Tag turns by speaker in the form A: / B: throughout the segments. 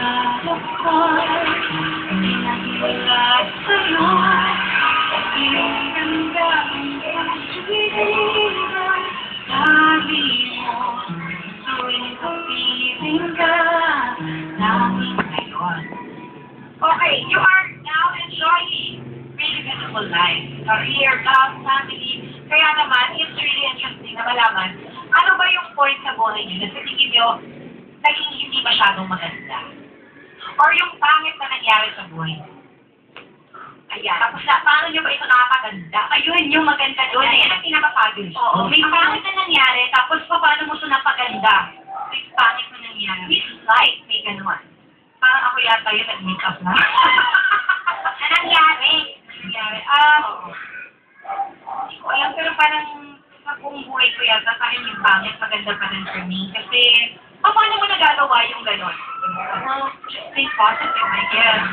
A: pangarap ko'y pinahiwalat sa'yo. Iyong ganda ang pagsigilan. Sabi mo, tuwing kapiling ka, langit ngayon. Okay, you are now enjoying really beautiful life, career, love, family. Kaya naman, it's really interesting na malaman, ano ba yung point sa buhay niyo na sa tingin niyo naging hindi masyadong maganda? Or yung pangit na nangyari sa buhay niyo? Ayan. Tapos paano niyo ba ito nakapaganda? Ayun, yung maganda doon. Ayan ang pinapapagod. Oo. May pangit na nangyari, tapos paano mo ito napaganda? May pangit na nangyari. This life, may ganon. Parang ako yata yun nag-make up na. Na nangyari? Hindi ko alam, pero parang sa buong buhay ko yata, sa akin yung pangit, maganda pa rin for me. Kasi, paano mo nagagawa yung ganon? Well, just stay positive, I guess.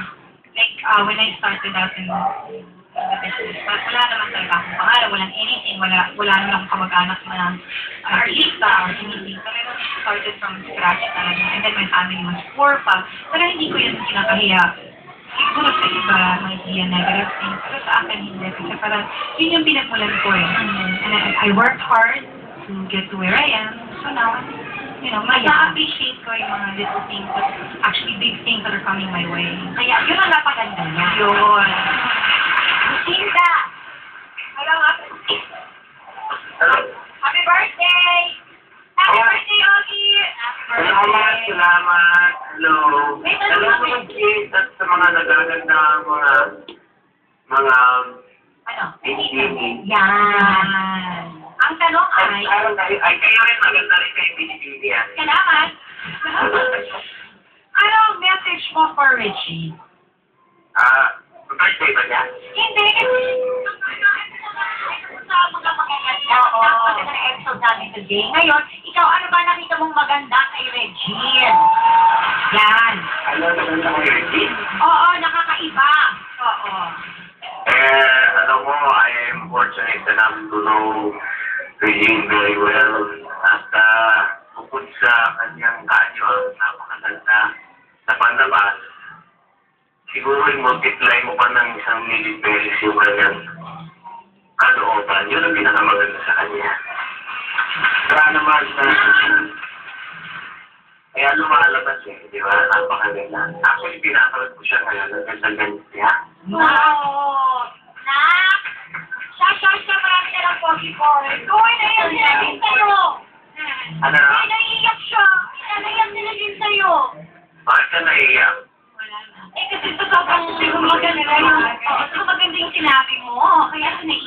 A: Like, when I started out in the business, wala naman talaga akong pangalan, walang anything, wala naman akong kamag-anak na artista or anything. Talagang started from scratch talaga. And then my family was poor pa. Pero hindi ko yun kinakahiya. Siguro sa iba, may negative things. Pero sa akin, hindi. Kasi parang, yun yung pinagmulan ko eh. And I worked hard to get to where I am. So now, you know, ma-appreciate ko yung mga little things, but actually big things that are coming my way. Kaya, yun ang napaganda niya. Yun. Lucinda! Hello, happy birthday! Happy birthday, Ogie! Happy birthday!
B: Salamat! Hello! Hello mga kids at sa mga nagaganda mga
A: ano?
B: pinipili.
A: Yan! Ang tanong ay
B: kayo rin maganda rin kayo pinipili yan.
A: Salamat! Anong message mo for Richie?
B: Birthday ba niya?
A: Hindi, sa mga magaganda. Oo. Sa episode namin today. Ngayon, ikaw, ano ba nakita mong maganda kay Regine? Yan.
B: Ano maganda kay Regine?
A: Oo, nakakaiba. Oo.
B: Ano mo, I am fortunate enough to know Regine very well. At bukod sa kanyang kanyo ang napakaganda sa panlabas, siguro i-multiply mo pa ng 1,000,000 pesos yung kanyang kalooban. Yun ang pinakamaganda sa kanya. Kaya naman kaya lumalabas eh, di ba? Napakaganda. Actually, pinapalad ko siya ngayon. Ang ganda-ganda niya.
A: Wow! Nak! Siya, marami na lang pogi-pogi. Doon, naiyak sila din sa'yo.
B: Ano na?
A: Ay, naiiyak siya. Naiiyak sila din sa'yo.
B: Bakit ka naiiyak?
A: Eh, kasi ito sobrang maganda yung sinabi mo. Kaya naiiyak